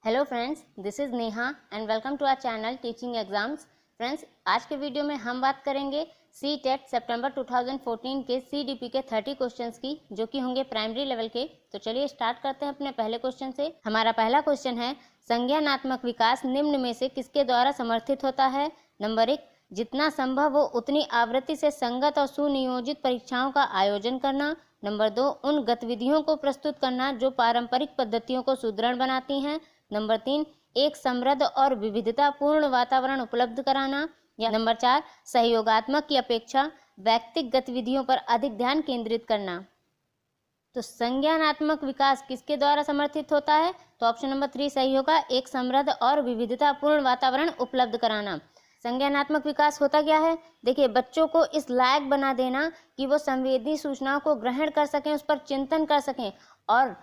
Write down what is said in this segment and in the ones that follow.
Hello friends, this is Neha and welcome to our channel teaching exams. Friends, आज के video में हम बात करेंगे सी टेट सितंबर 2014 के CDP के 30 क्वेश्चंस की, जो कि होंगे प्राइमरी लेवल के। तो चलिए स्टार्ट करते हैं अपने पहले क्वेश्चन से। हमारा पहला क्वेश्चन है, संज्ञानात्मक विकास निम्न में से किसके द्वारा समर्थित होता है? नंबर 1, जितना संभव हो उतनी आवृत्ति से संगत और सुनियोजित परीक्षाओं का आयोजन करना। नंबर 2, उन गतिविधियों को प्रस्तुत करना जो पारंपरिक पद्धतियों को सुदृढ़ बनाती हैं। नंबर 3, एक समृद्ध और विविधतापूर्ण वातावरण उपलब्ध कराना। या नंबर 4, सहयोगात्मक की अपेक्षा व्यक्तिगत गतिविधियों पर अधिक ध्यान केंद्रित करना। तो संज्ञानात्मक विकास किसके द्वारा समर्थित होता है? तो ऑप्शन नंबर 3 सही होगा, एक समृद्ध और विविधतापूर्ण वातावरण उपलब्ध कराना। संज्ञानात्मक विकास होता क्या है? देखिए, बच्चों को इस लायक बना देना कि वो संवेदी सूचनाओं को ग्रहण कर सकें, उस पर चिंतन कर सकें और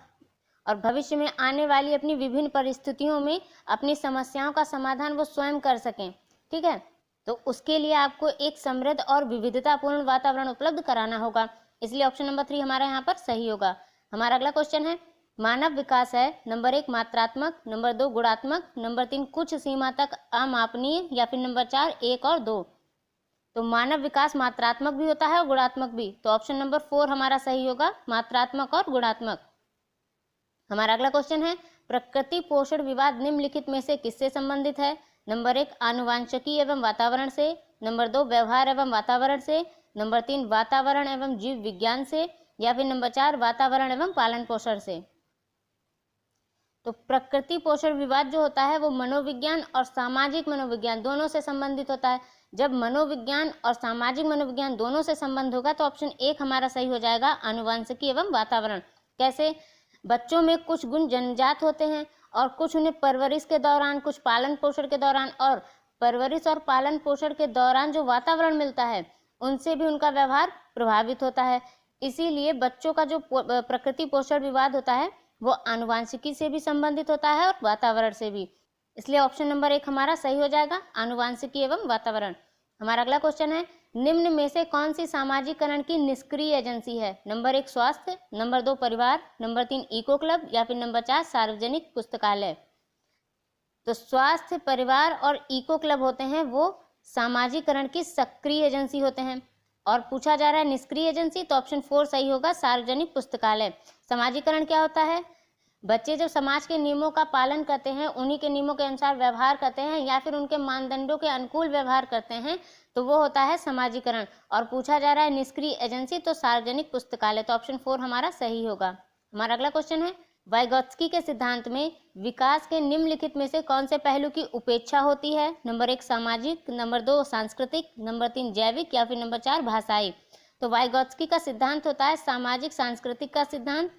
भविष्य में आने वाली अपनी विभिन्न परिस्थितियों में अपनी समस्याओं का समाधान वो स्वयं कर सकें। ठीक है, तो उसके लिए आपको एक समृद्ध और विविधतापूर्ण वातावरण उपलब्ध कराना होगा, इसलिए ऑप्शन नंबर 3 हमारा यहाँ पर सही होगा। हमारा अगला क्वेश्चन है, मानव विकास है नंबर 1 मात्रात्मक, नंबर 2 गुणात्मक, नंबर 3 कुछ सीमा तक अमापनीय, या फिर नंबर 4 1 और 2। तो मानव विकास मात्रात्मक भी होता है और गुणात्मक भी, तो ऑप्शन नंबर 4 हमारा सही होगा, मात्रात्मक और गुणात्मक। हमारा अगला क्वेश्चन है, प्रकृति पोषण विवाद निम्नलिखित में से किससे संबंधित है? नंबर 1 आनुवांशिकी एवं वातावरण से, नंबर 2 व्यवहार एवं वातावरण से, नंबर 3 वातावरण एवं जीव विज्ञान से, या फिर नंबर 4 वातावरण एवं पालन पोषण से। तो प्रकृति पोषण विवाद जो होता है वो मनोविज्ञान और सामाजिक मनोविज्ञान दोनों से संबंधित होता है। जब मनोविज्ञान और सामाजिक मनोविज्ञान दोनों से संबंध होगा तो ऑप्शन 1 हमारा सही हो जाएगा, आनुवांशिकी एवं वातावरण। कैसे? बच्चों में कुछ गुण जन्मजात होते हैं और कुछ उन्हें परवरिश के दौरान, कुछ पालन पोषण के दौरान, और परवरिश और पालन पोषण के दौरान जो वातावरण मिलता है उनसे भी उनका व्यवहार प्रभावित होता है। इसीलिए बच्चों का जो प्रकृति पोषण विवाद होता है वो आनुवांशिकी से भी संबंधित होता है और वातावरण से भी, इसलिए ऑप्शन नंबर 1 हमारा सही हो जाएगा, आनुवांशिकी एवं वातावरण। हमारा अगला क्वेश्चन है, निम्न में से कौन सी सामाजिकरण की निष्क्रिय एजेंसी है? नंबर 1 स्वास्थ्य, नंबर 2 परिवार, नंबर 3 इको क्लब, या फिर नंबर 4 सार्वजनिक पुस्तकालय। तो स्वास्थ्य, परिवार और इको क्लब होते हैं वो सामाजिकरण की सक्रिय एजेंसी होते हैं, और पूछा जा रहा है निष्क्रिय एजेंसी, तो ऑप्शन 4 सही होगा, सार्वजनिक पुस्तकालय। सामाजिकरण क्या होता है? बच्चे जब समाज के नियमों का पालन करते हैं, उन्हीं के नियमों के अनुसार व्यवहार करते हैं या फिर उनके मानदंडों के अनुकूल व्यवहार करते हैं, तो वो होता है समाजीकरण। और पूछा जा रहा है निष्क्रिय एजेंसी, तो सार्वजनिक पुस्तकालय, तो ऑप्शन 4 हमारा सही होगा। हमारा अगला क्वेश्चन है, वाइगोत्स्की के सिद्धांत में विकास के निम्नलिखित में से कौन से पहलू की उपेक्षा होती है? नंबर 1 सामाजिक, नंबर 2 सांस्कृतिक, नंबर 3 जैविक, या फिर नंबर 4 भाषाई। तो वाइगोत्स्की का सिद्धांत होता है सामाजिक सांस्कृतिक का सिद्धांत,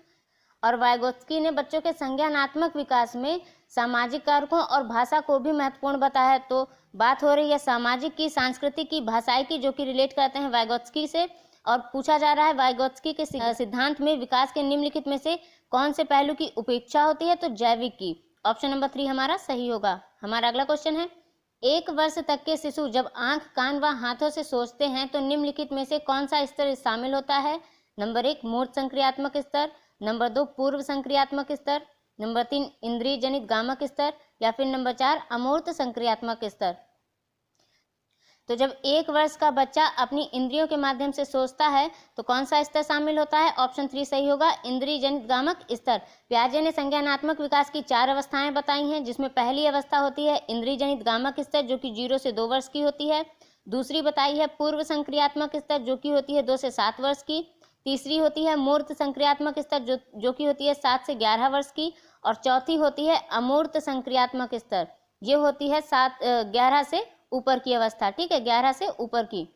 और वाइगोत्स्की ने बच्चों के संज्ञानात्मक विकास में सामाजिक कारकों और भाषा को भी महत्वपूर्ण बताया है। तो बात हो रही है सामाजिक की, सांस्कृतिक की, भाषाई की, जो कि रिलेट करते हैं वाइगोत्स्की से। और पूछा जा रहा है वाइगोत्स्की के सिद्धांत में विकास के निम्नलिखित में से कौन से पहलू की उपेक्षा होती है? तो जैविक की, ऑप्शन नंबर 3 हमारा सही होगा। हमारा अगला क्वेश्चन है, 1 वर्ष तक के शिशु जब आंख, कान व हाथों से सोचते हैं तो निम्नलिखित में से कौन सा स्तर शामिल होता है? नंबर 1 मूर्त संक्रियात्मक स्तर, नंबर 2 पूर्व संक्रियात्मक स्तर, नंबर 3 इंद्रिय जनित गामक स्तर, या फिर नंबर 4 अमूर्त संक्रियात्मक स्तर। तो जब 1 वर्ष का बच्चा अपनी इंद्रियों के माध्यम से सोचता है तो कौन सा स्तर शामिल होता है? ऑप्शन 3 सही होगा, इंद्रिय जनित गामक स्तर। पियाजे ने संज्ञानात्मक विकास की 4 अवस्थाएं बताई हैं, जिसमें पहली अवस्था होती है इंद्रिय जनित गामक स्तर, जो कि 0 से 2 वर्ष की होती है। दूसरी बताई है पूर्व संक्रियात्मक स्तर, जो कि होती है 2 से 7 वर्ष की। तीसरी होती है मूर्त संक्रियात्मक स्तर, जो कि होती है 7 से 11 वर्ष की। और चौथी होती है अमूर्त संक्रियात्मक स्तर, ये होती है 11 से ऊपर की अवस्था। ठीक है, 11 से ऊपर की।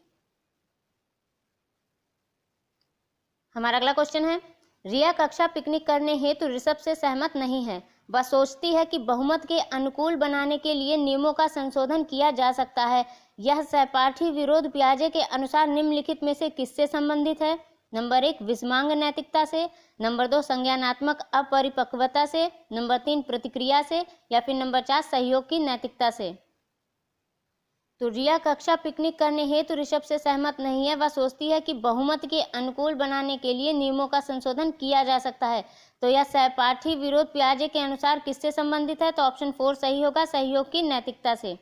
हमारा अगला क्वेश्चन है, रिया कक्षा पिकनिक करने हेतु ऋषभ से सहमत नहीं है। वह सोचती है कि बहुमत के अनुकूल बनाने के लिए नियमों का संशोधन किया जा सकता है। यह सहपाठी विरोध पियाजे के अनुसार निम्नलिखित में से किससे संबंधित है? नंबर 1 विषमांग नैतिकता से, नंबर 2 संज्ञानात्मक अपरिपक्वता से, नंबर 3 प्रतिक्रिया से, या फिर नंबर 4 सहयोग की नैतिकता से। तो रिया कक्षा पिकनिक करने हेतु ऋषभ से सहमत नहीं है। वह सोचती है कि बहुमत के अनुकूल बनाने के लिए नियमों का संशोधन किया जा सकता है। तो यह सहपाठी विरोध पियाजे के अनुसार किससे संबंधित है? तो ऑप्शन 4 सही होगा, सहयोग की नैतिकता से।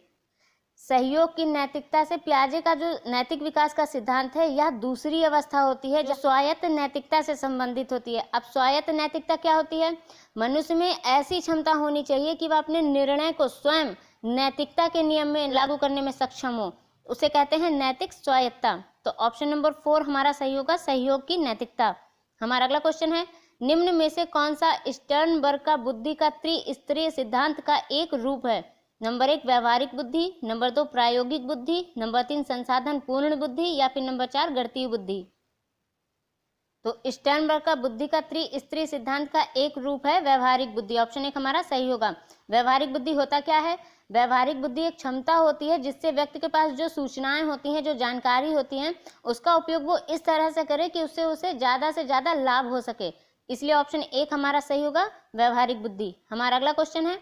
सहयोग की नैतिकता से पियाजे का जो नैतिक विकास का सिद्धांत है, यह दूसरी अवस्था होती है जो स्वायत्त नैतिकता से संबंधित होती है। अब स्वायत्त नैतिकता क्या होती है? मनुष्य में ऐसी क्षमता होनी चाहिए कि वह अपने निर्णय को स्वयं नैतिकता के नियम में लागू करने में सक्षम हो, उसे कहते हैं नैतिक स्वायत्तता। तो ऑप्शन नंबर 4 हमारा सही होगा, सहयोग की नैतिकता। हमारा अगला क्वेश्चन है, निम्न में से कौन सा स्टर्नबर्ग का बुद्धि का त्रिस्तरीय सिद्धांत का एक रूप है? नंबर 1 व्यवहारिक बुद्धि, नंबर 2 प्रायोगिक बुद्धि, नंबर 3 संसाधन पूर्ण बुद्धि, या फिर नंबर 4 गणितीय बुद्धि। तो स्टर्नबर्ग का बुद्धि का त्रिस्तरीय सिद्धांत का एक रूप है व्यवहारिक बुद्धि। ऑप्शन 1 हमारा सही होगा। व्यवहारिक बुद्धि होता क्या है? व्यवहारिक बुद्धि एक क्षमता होती है जिससे व्यक्ति के पास जो सूचनाएं होती हैं, जो जानकारी होती हैं, उसका उपयोग वो इस तरह से करे कि उससे उसे ज्यादा से ज्यादा लाभ हो सके। इसलिए ऑप्शन 1 हमारा सही होगा, व्यवहारिक बुद्धि। हमारा अगला क्वेश्चन है,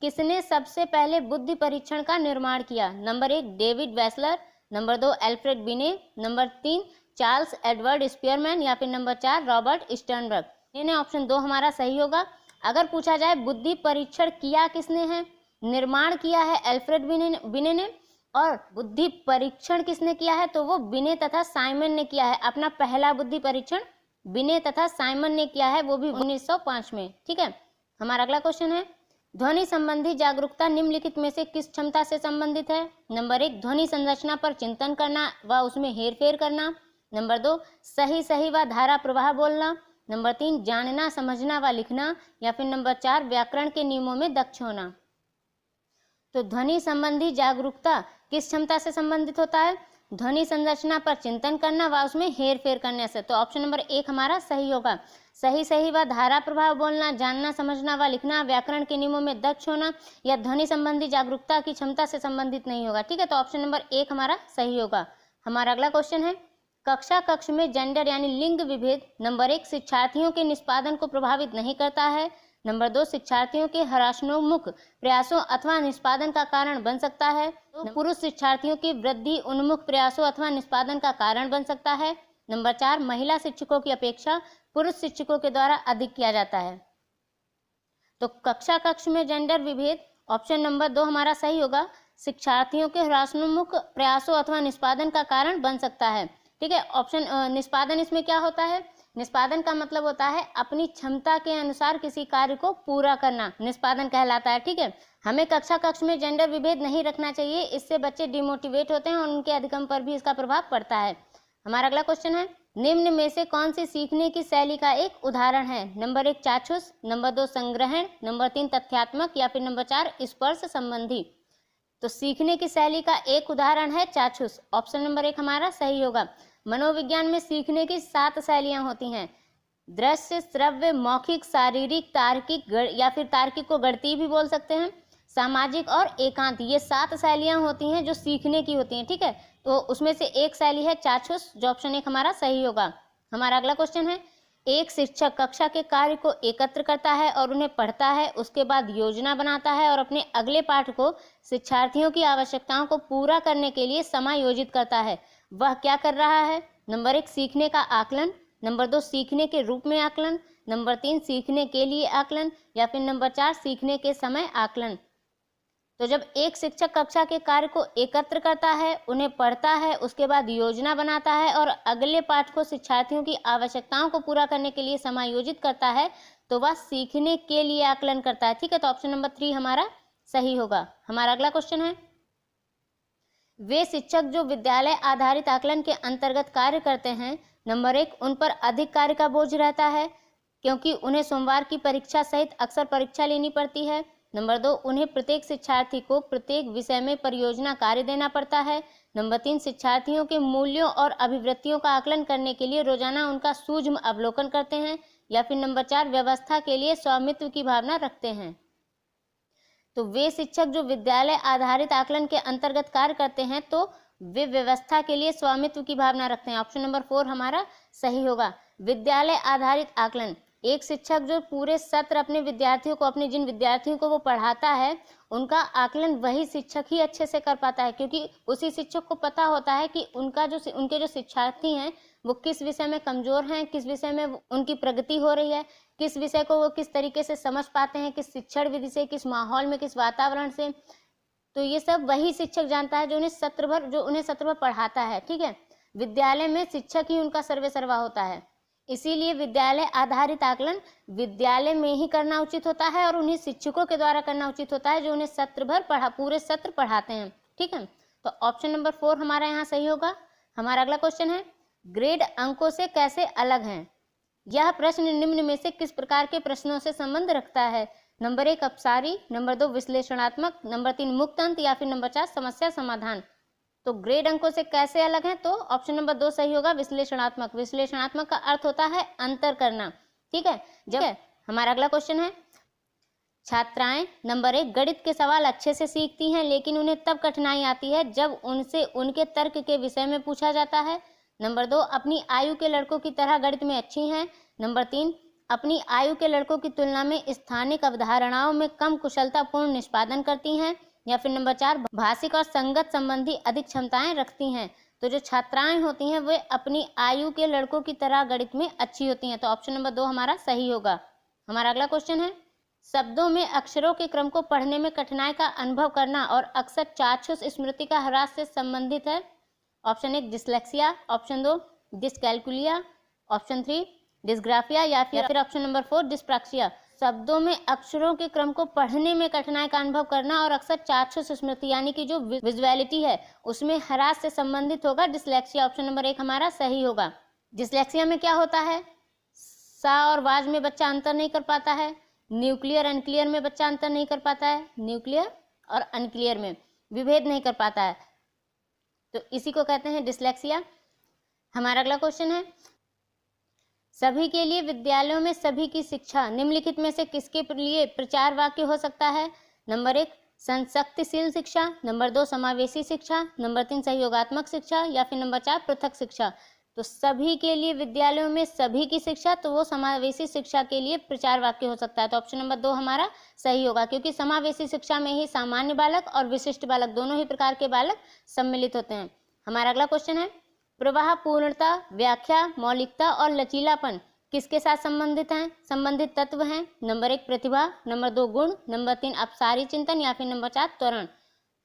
किसने सबसे पहले बुद्धि परीक्षण का निर्माण किया? Number 1 David Wechsler, number 2 Alfred Binet, number 3 Charles Edward Spearman, या फिर नंबर 4 रॉबर्ट स्टर्नबर्ग। इन्हें ऑप्शन 2 हमारा सही होगा। अगर पूछा जाए बुद्धि परीक्षण किया किसने है, निर्माण किया है एल्फ्रेड बिने ने, और बुद्धि परीक्षण किसने किया है? तो वो बिने तथा साइमन ने किया है। अपना पहला बुद्धि परीक्षण बिने तथा साइमन ने किया है, वो भी 1905 में। ठीक है। हमारा अगला क्वेश्चन है, ध्वनि संबंधी जागरूकता निम्नलिखित में से किस क्षमता से संबंधित है? नंबर 1 ध्वनि संरचना पर चिंतन करना व उसमें हेरफेर करना, नंबर 2 सही व धारा प्रवाह बोलना, नंबर 3 जानना समझना व लिखना, या फिर नंबर 4 व्याकरण के नियमों में दक्ष होना। तो ध्वनि संबंधी जागरूकता किस क्षमता से संबंधित होता है? ध्वनि संरचना पर चिंतन करना व उसमें हेरफेर करने से। तो ऑप्शन नंबर 1 हमारा सही होगा। सही व धारा प्रभाव बोलना, जानना समझना व लिखना, व्याकरण के नियमों में दक्ष होना, या ध्वनि संबंधी जागरूकता की क्षमता से संबंधित नहीं होगा। ठीक है। तो ऑप्शन नंबर 1 हमारा सही होगा। हमारा अगला क्वेश्चन है, कक्ष में जेंडर यानी लिंग विभेद नंबर 1 शिक्षार्थियों के निष्पादन को प्रभावित नहीं करता है, नंबर 2 शिक्षार्थियों के हर्षोन्मुख प्रयासों अथवा निष्पादन का कारण बन सकता है, तो पुरुष शिक्षार्थियों की वृद्धि उन्मुख प्रयासों अथवा निष्पादन का कारण बन सकता है, नंबर 4 महिला शिक्षकों की अपेक्षा पुरुष शिक्षकों के द्वारा अधिक किया जाता है। तो कक्ष में जेंडर विभेद ऑप्शन नंबर 2 हमारा सही होगा, शिक्षार्थियों के हर्षोन्मुख प्रयासों अथवा निष्पादन का कारण बन सकता है। ठीक है। ऑप्शन निष्पादन इसमें क्या होता है? निष्पादन का मतलब होता है अपनी क्षमता के अनुसार किसी कार्य को पूरा करना, निष्पादन कहलाता है। ठीक है। हमें कक्ष में जेंडर विभेद नहीं रखना चाहिए, इससे बच्चे डिमोटिवेट होते हैं और उनके अधिगम पर भी इसका प्रभाव पड़ता है। हमारा अगला क्वेश्चन है, निम्न में से कौन सी सीखने की शैली का एक उदाहरण है? नंबर 1 चाक्षुष, नंबर 2 संग्रहण, नंबर 3 तथ्यात्मक, या फिर नंबर 4 स्पर्श संबंधी। तो सीखने की शैली का एक उदाहरण है चाक्षुष। ऑप्शन नंबर 1 हमारा सही होगा। मनोविज्ञान में सीखने की 7 शैलियां होती हैं, दृश्य, श्रव्य, मौखिक, शारीरिक, तार्किक, या फिर तार्किक को गणितीय भी बोल सकते हैं, सामाजिक और एकांत। ये 7 शैलियां होती हैं जो सीखने की होती हैं। ठीक है। तो उसमें से एक शैली है चाक्षुष, जो ऑप्शन 1 हमारा सही होगा। हमारा अगला क्वेश्चन है, एक शिक्षक कक्षा के कार्य को एकत्र करता है और उन्हें पढ़ता है, उसके बाद योजना बनाता है और अपने अगले पाठ को शिक्षार्थियों की आवश्यकताओं को पूरा करने के लिए समायोजित करता है। वह क्या कर रहा है? नंबर 1 सीखने का आकलन, नंबर 2 सीखने के रूप में आकलन, नंबर 3 सीखने के लिए आकलन, या फिर नंबर 4 सीखने के समय आकलन। तो जब एक शिक्षक कक्षा के कार्य को एकत्र करता है, उन्हें पढ़ता है, उसके बाद योजना बनाता है और अगले पाठ को शिक्षार्थियों की आवश्यकताओं को पूरा करने के लिए समायोजित करता है, तो वह सीखने के लिए आकलन करता है। ठीक है। तो ऑप्शन नंबर 3 हमारा सही होगा। हमारा अगला क्वेश्चन है, वे शिक्षक जो विद्यालय आधारित आकलन के अंतर्गत कार्य करते हैं, नंबर 1 उन पर अधिक कार्य का बोझ रहता है क्योंकि उन्हें सोमवार की परीक्षा सहित अक्सर परीक्षा लेनी पड़ती है, नंबर 2 उन्हें प्रत्येक शिक्षार्थी को प्रत्येक विषय में परियोजना कार्य देना पड़ता है, नंबर 3 शिक्षार्थियों के मूल्यों और अभिवृत्तियों का आकलन करने के लिए रोजाना उनका सूक्ष्म अवलोकन करते हैं, या फिर नंबर 4 व्यवस्था के लिए स्वामित्व की भावना रखते हैं। तो वे शिक्षक जो विद्यालय आधारित आकलन के अंतर्गत कार्य करते हैं, तो वे व्यवस्था के लिए स्वामित्व की भावना रखते हैं। ऑप्शन नंबर 4 हमारा सही होगा। विद्यालय आधारित आकलन एक शिक्षक जो पूरे सत्र अपने विद्यार्थियों को, अपने जिन विद्यार्थियों को वो पढ़ाता है, उनका आकलन वही शिक्षक ही अच्छे से कर पाता है, क्योंकि उसी शिक्षक को पता होता है कि उनके जो शिक्षार्थी हैं वो किस विषय में कमजोर हैं, किस विषय में उनकी प्रगति हो रही है, किस विषय को वो किस तरीके से समझ पाते हैं, किस शिक्षण विधि से, किस माहौल में, किस वातावरण से। तो ये सब वही शिक्षक जानता है जो उन्हें सत्र भर पढ़ाता है। ठीक है, विद्यालय में शिक्षक ही उनका सर्वे सर्वा होता है, इसीलिए विद्यालय आधारित आकलन विद्यालय में ही करना उचित होता है और उन्हीं शिक्षकों के द्वारा करना उचित होता है जो उन्हें पूरे सत्र पढ़ाते हैं। ठीक है, तो ऑप्शन नंबर 4 हमारा यहाँ सही होगा। हमारा अगला क्वेश्चन है, ग्रेड अंकों से कैसे अलग हैं? यह प्रश्न निम्न में से किस प्रकार के प्रश्नों से संबंध रखता है? नंबर 1 अपसारी, नंबर 2 विश्लेषणात्मक, नंबर 3 मुक्त अंक या फिर नंबर 4 समस्या समाधान। तो ग्रेड अंकों से कैसे अलग है? तो ऑप्शन नंबर 2 सही होगा, विश्लेषणात्मक। विश्लेषणात्मक का अर्थ होता है अंतर करना। ठीक है, हमारा अगला क्वेश्चन है, छात्राएं नंबर 1 गणित के सवाल अच्छे से सीखती हैं, लेकिन उन्हें तब कठिनाई आती है जब उनसे उनके तर्क के विषय में पूछा जाता है। नंबर 2 अपनी आयु के लड़कों की तरह गणित में अच्छी हैं। नंबर 3 अपनी आयु के लड़कों की तुलना में स्थानिक अवधारणाओं में कम कुशलतापूर्ण निष्पादन करती हैं। या फिर नंबर 4 भाषिक और संगत संबंधी अधिक क्षमताएं रखती हैं। तो जो छात्राएं होती हैं वे अपनी आयु के लड़कों की तरह गणित में अच्छी होती हैं। तो ऑप्शन नंबर 2 हमारा सही होगा। हमारा अगला क्वेश्चन है, शब्दों में अक्षरों के क्रम को पढ़ने में कठिनाई का अनुभव करना और अक्सर चाक्षुष स्मृति का ह्रास से संबंधित है। Option 1 dyslexia, option 2 dyscalculia, option 3 dysgraphia या फिर ऑप्शन नंबर 4 डिस्प्रैक्सिया। शब्दों में अक्षरों के क्रम को पढ़ने में कठिनाई का अनुभव करना और अक्सर चाक्षुष स्मृति यानी कि जो विजुअलिटी है उसमें ह्रास से संबंधित होगा डिसलेक्सिया। ऑप्शन नंबर 1 हमारा सही होगा। डिसलेक्सिया में क्या होता है? सा और वाज में बच्चा अंतर नहीं कर पाता है, न्यूक्लियर अनक्लियर में बच्चा अंतर नहीं कर पाता है, न्यूक्लियर और अनक्लियर में विभेद नहीं कर पाता है, तो इसी को कहते हैं डिसलेक्सिया। हमारा अगला क्वेश्चन है, सभी के लिए विद्यालयों में सभी की शिक्षा निम्नलिखित में से किसके लिए प्रचार वाक्य हो सकता है? नंबर 1 संशक्तिशील शिक्षा, नंबर 2 समावेशी शिक्षा, नंबर 3 सहयोगात्मक शिक्षा या फिर नंबर 4 पृथक शिक्षा। तो सभी के लिए विद्यालयों में सभी की शिक्षा, तो वो समावेशी शिक्षा के लिए प्रचार वाक्य हो सकता है। तो ऑप्शन नंबर 2 हमारा सही होगा, क्योंकि समावेशी शिक्षा में ही सामान्य बालक और विशिष्ट बालक दोनों ही प्रकार के बालक सम्मिलित होते हैं। हमारा अगला क्वेश्चन है, प्रवाह पूर्णता, व्याख्या, मौलिकता और लचीलापन किसके साथ संबंधित तत्व हैं? नंबर 1 प्रतिभा, नंबर 2 गुण, नंबर 3 अपसारी चिंतन या फिर नंबर 4 त्वरण।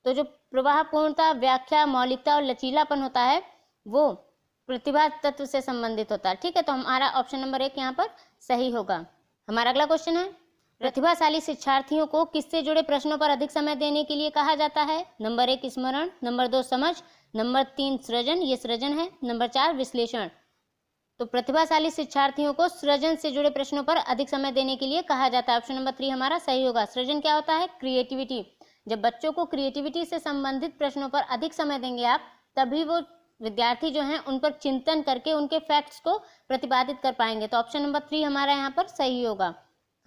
तो जो प्रवाह पूर्णता, व्याख्या, मौलिकता और लचीलापन होता है वो प्रतिभा तत्व से संबंधित होता है। ठीक है, तो हमारा ऑप्शन नंबर 1 यहाँ पर सही होगा। हमारा अगला क्वेश्चन है, प्रतिभाशाली शिक्षार्थियों को किससे जुड़े प्रश्नों पर अधिक समय देने के लिए कहा जाता है? नंबर 1 स्मरण, नंबर 2 समझ, नंबर 3 सृजन, ये सृजन है, नंबर 4 विश्लेषण। तो प्रतिभाशाली शिक्षार्थियों को सृजन से जुड़े प्रश्नों पर अधिक समय देने के लिए कहा जाता है। ऑप्शन नंबर 3 हमारा सही होगा। सृजन क्या होता है? क्रिएटिविटी। जब बच्चों को क्रिएटिविटी से संबंधित प्रश्नों पर अधिक समय देंगे आप, तभी वो विद्यार्थी जो हैं उन पर चिंतन करके उनके फैक्ट्स को प्रतिपादित कर पाएंगे। तो ऑप्शन नंबर 3 हमारा यहाँ पर सही होगा।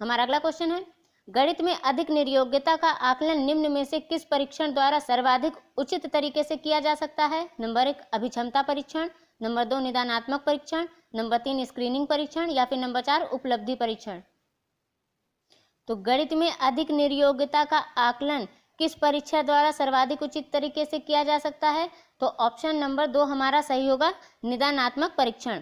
हमारा अगला क्वेश्चन है, गणित में अधिक निर्योग्यता का आकलन निम्न में से किस परीक्षण द्वारा सर्वाधिक उचित तरीके से किया जा सकता है? नंबर 1 अभिक्षमता परीक्षण, नंबर 2 निदानात्मक परीक्षण, नंबर 3 स्क्रीनिंग परीक्षण या फिर नंबर 4 उपलब्धि परीक्षण। तो गणित में अधिक निर्योग्यता का आकलन किस परीक्षा द्वारा सर्वाधिक उचित तरीके से किया जा सकता है? तो ऑप्शन नंबर 2 हमारा सही होगा, निदानात्मक परीक्षण।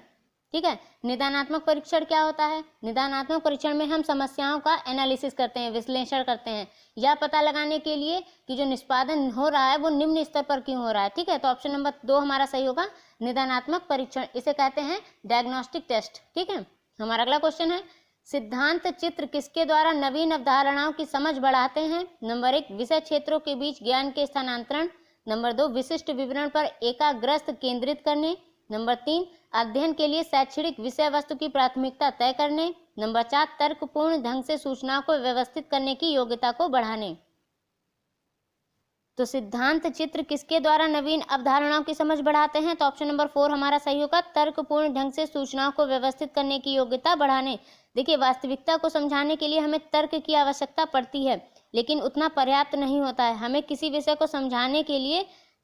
ठीक है, निदानात्मक परीक्षण क्या होता है? निदानात्मक परीक्षण में हम समस्याओं का एनालिसिस करते हैं, विश्लेषण करते हैं, यह पता लगाने के लिए कि जो निष्पादन हो रहा है वो निम्न स्तर पर क्यों हो रहा है। ठीक है, तो ऑप्शन नंबर 2 हमारा सही होगा, निदानात्मक परीक्षण। इसे कहते हैं डायग्नोस्टिक टेस्ट। ठीक है, हमारा अगला क्वेश्चन है, सिद्धांत चित्र किसके द्वारा नवीन अवधारणाओं की समझ बढ़ाते हैं? नंबर 1 विषय क्षेत्रों के बीच ज्ञान के स्थानांतरण, नंबर 2 विशिष्ट विवरण पर एकाग्रस्त केंद्रित करने, नंबर 3 अध्ययन के लिए शैक्षणिक विषय वस्तु की प्राथमिकता तय करने, नंबर 4 तर्कपूर्ण ढंग से सूचनाओं को व्यवस्थित करने की योग्यता को बढ़ाने। तो सिद्धांत चित्र किसके द्वारा नवीन अवधारणाओं की समझ बढ़ाते हैं? तो ऑप्शन नंबर 4 हमारा सही होगा, तर्कपूर्ण ढंग से सूचनाओं को व्यवस्थित करने की योग्यता बढ़ाने। देखिए, वास्तविकता को समझाने के लिए हमें तर्क की आवश्यकता पड़ती है, लेकिन उतना पर्याप्त नहीं होता है। हमें किसी विषय को समझाने के लिए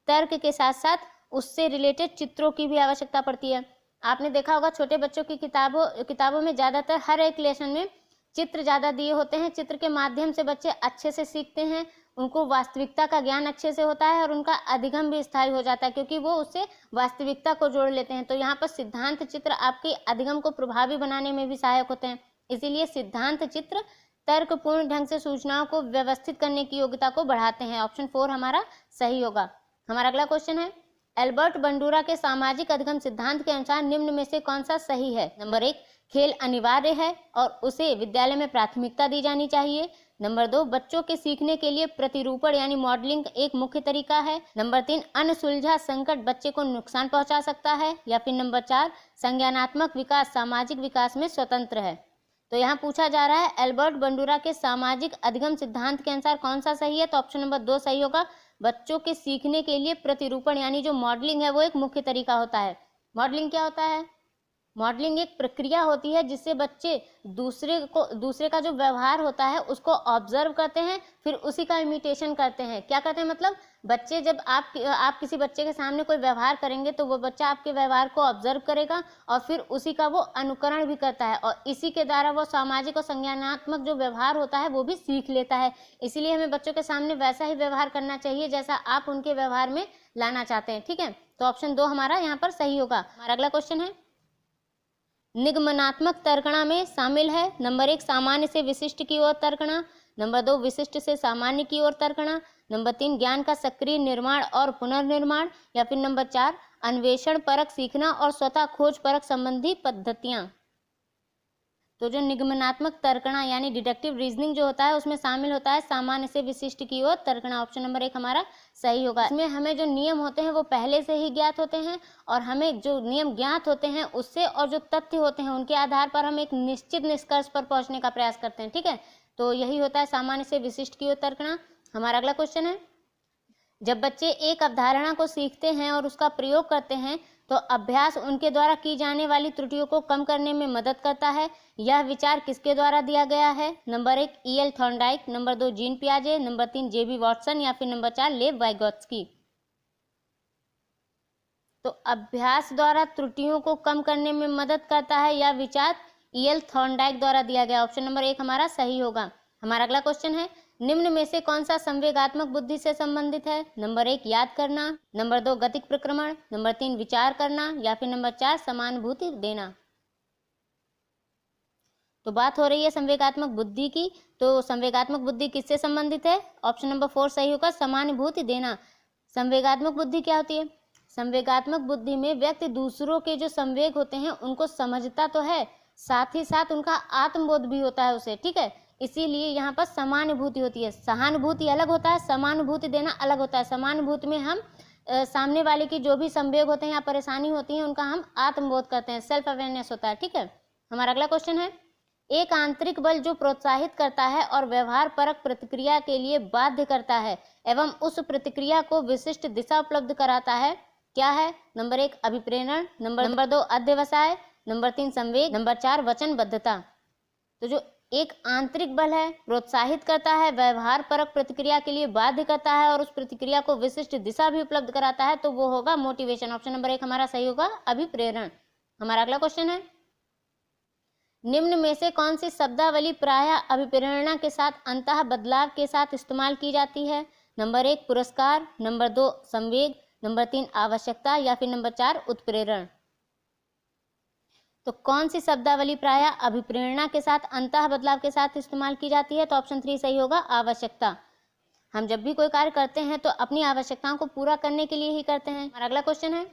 तर्क के साथ साथ उससे रिलेटेड चित्रों की भी आवश्यकता पड़ती है। आपने देखा होगा छोटे बच्चों की किताबों में ज़्यादातर हर एक लेसन में चित्र ज़्यादा दिए होते हैं। चित्र के माध्यम से बच्चे अच्छे से सीखते हैं, उनको वास्तविकता का ज्ञान अच्छे से होता है और उनका अधिगम भी स्थायी हो जाता है, क्योंकि वो उससे वास्तविकता को जोड़ लेते हैं। तो यहाँ पर सिद्धांत चित्र आपके अधिगम को प्रभावी बनाने में भी सहायक होते हैं। इसीलिए सिद्धांत चित्र तर्कपूर्ण ढंग से सूचनाओं को व्यवस्थित करने की योग्यता को बढ़ाते हैं। ऑप्शन 4 हमारा सही होगा। हमारा अगला क्वेश्चन है, एल्बर्ट बंडूरा के सामाजिक अधिगम सिद्धांत के अनुसार निम्न में से कौन सा सही है? नंबर 1, खेल अनिवार्य है और उसे विद्यालय में प्राथमिकता दी जानी चाहिए। नंबर 2, बच्चों के सीखने के लिए प्रतिरूपण यानी मॉडलिंग एक मुख्य तरीका है। नंबर 3, अनसुलझा संकट बच्चे को नुकसान पहुंचा सकता है। या फिर नंबर 4, संज्ञानात्मक विकास सामाजिक विकास में स्वतंत्र है। तो यहाँ पूछा जा रहा है एल्बर्ट बंडूरा के सामाजिक अधिगम सिद्धांत के अनुसार कौन सा सही है? तो ऑप्शन नंबर 2 सही होगा। बच्चों के सीखने के लिए प्रतिरूपण यानी जो मॉडलिंग है वो एक मुख्य तरीका होता है। मॉडलिंग क्या होता है? मॉडलिंग एक प्रक्रिया होती है जिससे बच्चे दूसरे का जो व्यवहार होता है उसको ऑब्जर्व करते हैं, फिर उसी का इमिटेशन करते हैं। क्या करते हैं? मतलब बच्चे जब आप किसी बच्चे के सामने कोई व्यवहार करेंगे तो वो बच्चा आपके व्यवहार को ऑब्जर्व करेगा और फिर उसी का वो अनुकरण भी करता है और इसी के द्वारा वो सामाजिक और संज्ञानात्मक जो व्यवहार होता है वो भी सीख लेता है। इसीलिए हमें बच्चों के सामने वैसा ही व्यवहार करना चाहिए जैसा आप उनके व्यवहार में लाना चाहते हैं। ठीक है, तो ऑप्शन 2 हमारा यहाँ पर सही होगा। हमारा अगला क्वेश्चन है, निगमनात्मक तर्कणा में शामिल है। नंबर 1, सामान्य से विशिष्ट की ओर तर्कणा। नंबर 2, विशिष्ट से सामान्य की ओर तर्कणा। नंबर 3, ज्ञान का सक्रिय निर्माण और पुनर्निर्माण। या फिर नंबर 4, अन्वेषण परक सीखना और स्वतः खोज परक संबंधी पद्धतियां। तो जो निगमनात्मक तर्कणा यानी डिडक्टिव रीजनिंग जो होता है उसमें शामिल होता है सामान्य से विशिष्ट की ओर तर्कणा। ऑप्शन नंबर 1 हमारा सही होगा। इसमें हमें जो नियम होते हैं वो पहले से ही ज्ञात होते हैं और हमें जो नियम ज्ञात होते हैं उससे और जो तथ्य होते हैं उनके आधार पर हम एक निश्चित निष्कर्ष पर पहुंचने का प्रयास करते हैं। ठीक है, तो यही होता है सामान्य से विशिष्ट की ओर तर्कणा। हमारा अगला क्वेश्चन है, जब बच्चे एक अवधारणा को सीखते हैं और उसका प्रयोग करते हैं तो अभ्यास उनके द्वारा की जाने वाली त्रुटियों को कम करने में मदद करता है। यह विचार किसके द्वारा दिया गया है? Number 1, E.L. Thorndike. Number 2, Jean पियाजे। Number 3, J.B. वॉटसन। या फिर नंबर 4, लेव वाइगोत्स्की। तो अभ्यास द्वारा त्रुटियों को कम करने में मदद करता है यह विचार E.L. थॉर्नडाइक द्वारा दिया गया। ऑप्शन नंबर 1 हमारा सही होगा। हमारा अगला क्वेश्चन है, निम्न में से कौन सा संवेगात्मक बुद्धि से संबंधित है? नंबर 1, याद करना। नंबर 2, गतिक प्रक्रमण। नंबर 3, विचार करना। या फिर नंबर 4, समानुभूति देना। तो बात हो रही है संवेगात्मक बुद्धि की, तो संवेगात्मक बुद्धि किससे संबंधित है? ऑप्शन नंबर 4 सही होगा, समानुभूति देना। संवेगात्मक बुद्धि क्या होती है? संवेगात्मक बुद्धि में व्यक्ति दूसरों के जो संवेग होते हैं उनको समझता तो है, साथ ही साथ उनका आत्मबोध भी होता है उसे। ठीक है, इसीलिए यहाँ पर समानुभूति होती है। सहानुभूति अलग होता है, समानुभूति देना अलग होता है। समानुभूति में हम सामने वाले की जो भी संवेग होते हैं या परेशानी होती है उनका हम आत्मबोध करते हैं, सेल्फ अवेयरनेस होता है। ठीक है, हमारा अगला क्वेश्चन है, एक आंतरिक बल जो प्रोत्साहित करता है और व्यवहार परक प्रतिक्रिया के लिए बाध्य करता है एवं उस प्रतिक्रिया को विशिष्ट दिशा उपलब्ध कराता है, क्या है? नंबर 1, अभिप्रेरण। नंबर 2, अध्यवसाय। नंबर 3, संवेग। नंबर 4, वचनबद्धता। तो जो एक आंतरिक बल है, प्रोत्साहित करता है, व्यवहार परक प्रतिक्रिया के लिए बाध्य करता है और उस प्रतिक्रिया को विशिष्ट दिशा भी उपलब्ध कराता है, तो वो होगा मोटिवेशन। ऑप्शन नंबर 1 हमारा सही होगा, अभिप्रेरण। हमारा अगला क्वेश्चन है, निम्न में से कौन सी शब्दावली प्रायः अभिप्रेरणा के साथ अंतः बदलाव के साथ इस्तेमाल की जाती है? नंबर 1, पुरस्कार। नंबर 2, संवेग। नंबर 3, आवश्यकता। या फिर नंबर 4, उत्प्रेरण। तो कौन सी शब्दावली प्रायः अभिप्रेरणा के साथ अंतः बदलाव के साथ इस्तेमाल की जाती है? तो ऑप्शन 3 सही होगा, आवश्यकता। हम जब भी कोई कार्य करते हैं तो अपनी आवश्यकताओं को पूरा करने के लिए ही करते हैं। हमारा अगला क्वेश्चन है,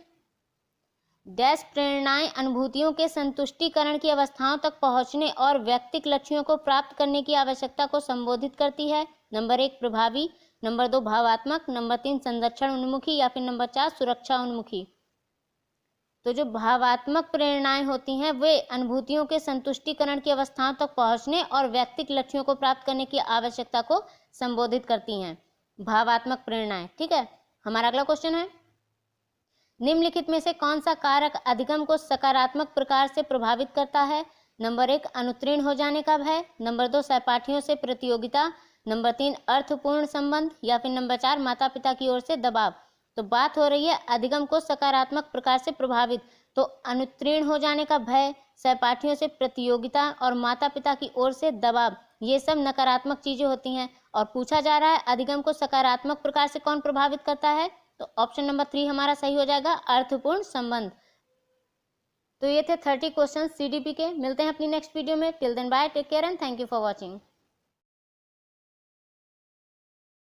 डैश प्रेरणाएं अनुभूतियों के संतुष्टिकरण की अवस्थाओं तक पहुंचने और व्यक्तिगत लक्ष्यों को प्राप्त करने की आवश्यकता को संबोधित करती है? नंबर 1, प्रभावी। नंबर 2, भावात्मक। नंबर 3, संरक्षण उन्मुखी। या फिर नंबर 4, सुरक्षा उन्मुखी। तो जो भावात्मक प्रेरणाएं होती हैं वे अनुभूतियों के संतुष्टिकरण की अवस्थाओं तक पहुंचने और व्यक्तिगत लक्ष्यों को प्राप्त करने की आवश्यकता को संबोधित करती हैं, भावात्मक प्रेरणाएं। ठीक है, हमारा अगला क्वेश्चन है, निम्नलिखित में से कौन सा कारक अधिगम को सकारात्मक प्रकार से प्रभावित करता है? नंबर 1, अनुत्तीर्ण हो जाने का भय। नंबर 2, सहपाठियों से प्रतियोगिता। नंबर 3, अर्थपूर्ण संबंध। या फिर नंबर 4, माता पिता की ओर से दबाव। तो बात हो रही है अधिगम को सकारात्मक प्रकार से प्रभावित, तो अनुत्तीर्ण हो जाने का भय, सहपाठियों से प्रतियोगिता और माता पिता की ओर से दबाव, ये सब नकारात्मक चीजें होती हैं। और पूछा जा रहा है अधिगम को सकारात्मक प्रकार से कौन प्रभावित करता है, तो ऑप्शन नंबर 3 हमारा सही हो जाएगा, अर्थपूर्ण संबंध। तो ये थे 30 क्वेश्चन CDP के। मिलते हैं अपनी नेक्स्ट वीडियो में। Till then bye, take care and thank you for watching.